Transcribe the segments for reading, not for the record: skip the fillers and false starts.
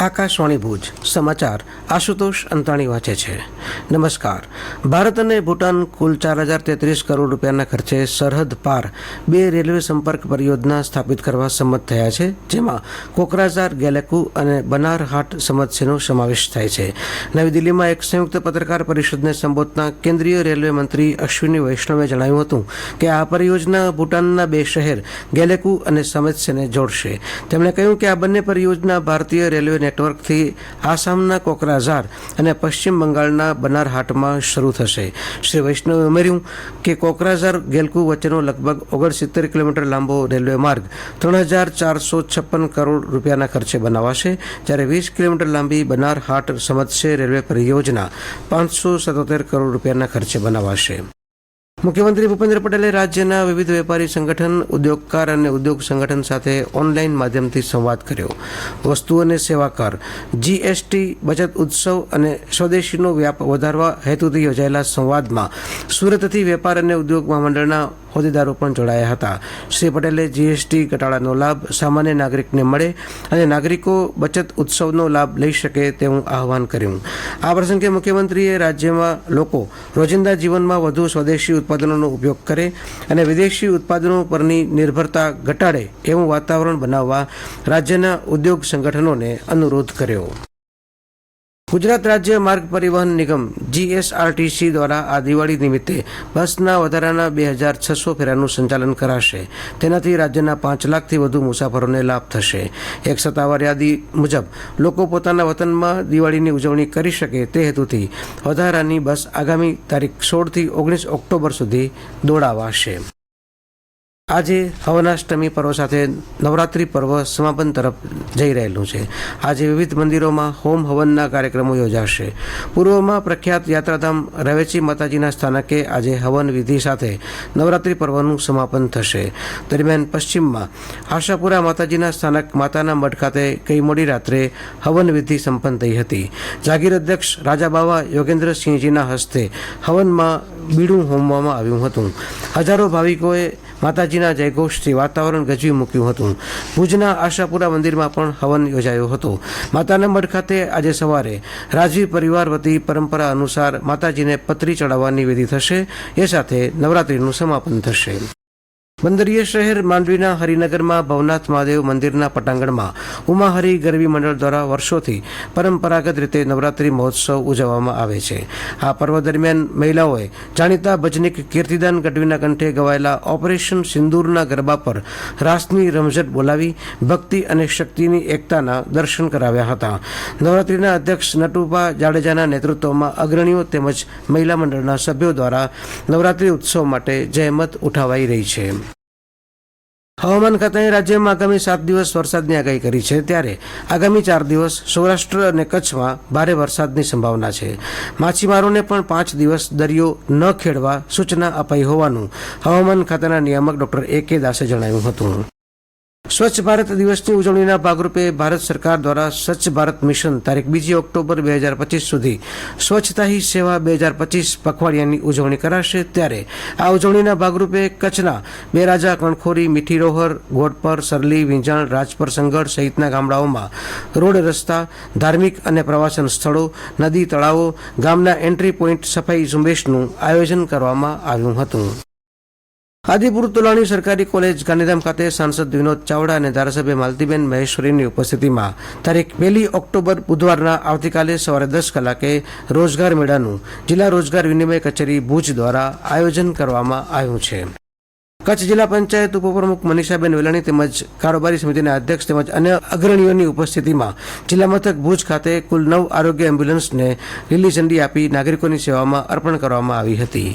આકાશવાણી ભુજ સમાચાર આશુતોષ અંતાણી વાંચે છે. નમસ્કાર. ભારત અને ભૂટાન કુલ 4033 કરોડ રૂપિયાના ખર્ચે સરહદ પાર 2 રેલવે સંપર્ક પરિયોજના સ્થાપિત કરવા સંમત થયા છે, જેમાં કોકરાઝાર ગેલેકુ અને બનારહાટ સમસ્યાનો સમાવેશ થાય છે. નવી દિલ્હીમાં એક સંયુક્ત પત્રકાર પરિષદને સંબોધતા કેન્દ્રીય રેલવે મંત્રી અશ્વિની વૈષ્ણવે જણાવ્યું હતું કે આ પરિયોજના ભૂટાનના 2 શહેર ગેલેકુ અને સમસ્યાને જોડશે. તેમણે કહ્યું કે આ બંને પરિયોજના ભારતીય રેલવે નેટવર્કથી આસામના કોકરાઝાર અને પશ્ચિમ બંગાળના બનારહાટમાં શરૂ થશે. શ્રી વૈષ્ણવે ઉમેર્યું કે કોકરાઝાર ગેલકુ વચ્ચેનો લગભગ 69 કિલોમીટર લાંબો રેલવે માર્ગ 3456 કરોડ રૂપિયાના ખર્ચે બનાવાશે, જ્યારે 20 કિલોમીટર લાંબી બનારહાટ સમસ્યા રેલવે પરિયોજના 577 કરોડ રૂપિયાના ખર્ચે બનાવાશે. મુખ્યમંત્રી ભૂપેન્દ્ર પટેલે રાજ્યના વિવિધ વેપારી સંગઠન, ઉદ્યોગકાર અને ઉદ્યોગ સંગઠન સાથે ઓનલાઈન માધ્યમથી સંવાદ કર્યો. વસ્તુ અને સેવા કર, જીએસટી, બચત ઉત્સવ અને સ્વદેશીનો વ્યાપ વધારવા હેતુથી યોજાયેલા સંવાદમાં સુરતથી વેપાર અને ઉદ્યોગ મહામંડળના હોદ્દેદારો પણ જોડાયા હતા. શ્રી પટેલે જીએસટી ઘટાડાનો લાભ સામાન્ય નાગરિકને મળે અને નાગરિકો બચત ઉત્સવનો લાભ લઈ શકે તેવું આહવાન કર્યું. આ પ્રસંગે મુખ્યમંત્રીએ રાજ્યમાં લોકો રોજિંદા જીવનમાં વધુ સ્વદેશી ઉત્પાદનોનો ઉપયોગ કરે અને વિદેશી ઉત્પાદનો પરની નિર્ભરતા ઘટાડે એવું વાતાવરણ બનાવવા રાજ્યના ઉદ્યોગ સંગઠનોને અનુરોધ કર્યો. ગુજરાત રાજ્ય માર્ગ પરિવહન નિગમ જીએસઆરટીસી દ્વારા આ દિવાળી નિમિત્તે બસના વધારાના 2600 ફેરાનું સંચાલન કરાશે. તેનાથી રાજ્યના 5 લાખથી વધુ મુસાફરોને લાભ થશે. એક સત્તાવાર યાદી મુજબ લોકો પોતાના વતનમાં દિવાળીની ઉજવણી કરી શકે તે હેતુથી વધારાની બસ આગામી તારીખ 16 થી 19 ઓક્ટોબર સુધી દોડાવાશે. આજે હવનાષ્ટમી પર્વ સાથે નવરાત્રિ પર્વ સમાપન તરફ જઈ રહેલું છે. આજે વિવિધ મંદિરોમાં હોમ હવનના કાર્યક્રમો યોજાશે. પૂર્વમાં પ્રખ્યાત યાત્રાધામ રવેચી માતાજીના સ્થાનકે આજે હવન વિધિ સાથે નવરાત્રિ પર્વનું સમાપન થશે. દરમિયાન પશ્ચિમમાં આશાપુરા માતાજીના સ્થાનક માતાના મઢ ખાતે ગઈ મોડી રાત્રે હવન વિધિ સંપન્ન થઈ હતી. જાગીર અધ્યક્ષ રાજાબાવા યોગેન્દ્રસિંહજીના હસ્તે હવનમાં બીડું હોમવામાં આવ્યું હતું. હજારો ભાવિકોએ માતાજીના જયઘોષથી વાતાવરણ ગજવી મૂક્યું હતું. ભુજના આશાપુરા મંદિરમાં પણ હવન યોજાયો હતો. માતાના મઢ ખાતે આજે સવારે રાજવી પરિવાર વતી પરંપરા અનુસાર માતાજીને પતરી ચડાવવાની વિધિ થશે. એ સાથે નવરાત્રિનું સમાપન થશે. બંદરીય શહેર માંડવીના હરિનગરમાં ભવનાથ મહાદેવ મંદિરના પટાંગણમાં ઉમાહરી ગરબી મંડળ દ્વારા વર્ષોથી પરંપરાગત રીતે નવરાત્રિ મહોત્સવ ઉજવવામાં આવે છે. આ પર્વ દરમિયાન મહિલાઓએ જાણીતા ભજનીક કીર્તિદાન ગઢવીના કંઠે ગવાયેલા ઓપરેશન સિંદૂરના ગરબા પર રાસની રમઝટ બોલાવી ભક્તિ અને શક્તિની એકતાના દર્શન કરાવ્યા હતા. નવરાત્રિના અધ્યક્ષ નટુભા જાડેજાના નેતૃત્વમાં અગ્રણીઓ તેમજ મહિલા મંડળના સભ્યો દ્વારા નવરાત્રિ ઉત્સવ માટે જહેમત ઉઠાવાઈ રહી છે. હવામાન ખાતાએ રાજ્યમાં આગામી 7 દિવસ વરસાદની આગાહી કરી છે, ત્યારે આગામી 4 દિવસ સૌરાષ્ટ્ર અને કચ્છમાં ભારે વરસાદની સંભાવના છે. માછીમારોને પણ 5 દિવસ દરિયો ન ખેડવા સૂચના અપાઈ હોવાનું હવામાન ખાતાના નિયામક ડોક્ટર A.K. દાસે જણાવ્યું હતું. સ્વચ્છ ભારત દિવસની ઉજવણીના ભાગરૂપે ભારત સરકાર દ્વારા સ્વચ્છ ભારત મિશન તારીખ 2 ઓક્ટોબર 2025 સુધી સ્વચ્છતા હી સેવા 2025 પખવાડિયાની ઉજવણી કરાશે. ત્યારે આ ઉજવણીના ભાગરૂપે કચ્છના બેરાજા, કણખોરી, મીઠીરોહર, ગોડપર, સરલી, વિંજાણ, રાજપર, સંગડ સહિતના ગામડાઓમાં રોડ, રસ્તા, ધાર્મિક અને પ્રવાસન સ્થળો, નદી, તળાવો, ગામના એન્ટ્રી પોઈન્ટ સફાઈ ઝુંબેશનું આયોજન કરવામાં આવ્યું હતું. આદિપુર તોલાણી સરકારી કોલેજ ગાંધીધામ ખાતે સાંસદ વિનોદ ચાવડા અને ધારાસભ્ય માલતીબેન મહેશ્વરીની ઉપસ્થિતિમાં તારીખ 1 ઓક્ટોબર બુધવારના આવતીકાલે સવારે 10 કલાકે રોજગાર મેળાનું જિલ્લા રોજગાર વિનિમય કચેરી ભુજ દ્વારા આયોજન કરવામાં આવ્યું છે. કચ્છ જિલ્લા પંચાયત ઉપપ્રમુખ મનીષાબેન વેલાણી તેમજ કારોબારી સમિતિના અધ્યક્ષ તેમજ અન્ય અગ્રણીઓની ઉપસ્થિતિમાં જિલ્લા મથક ભુજ ખાતે કુલ 9 આરોગ્ય એમ્બ્યુલન્સને લીલી ઝંડી આપી નાગરિકોની સેવામાં અર્પણ કરવામાં આવી હતી.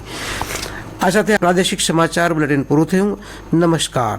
આ સાથે પ્રાદેશિક સમાચાર બુલેટિન પૂરું થયું. નમસ્કાર.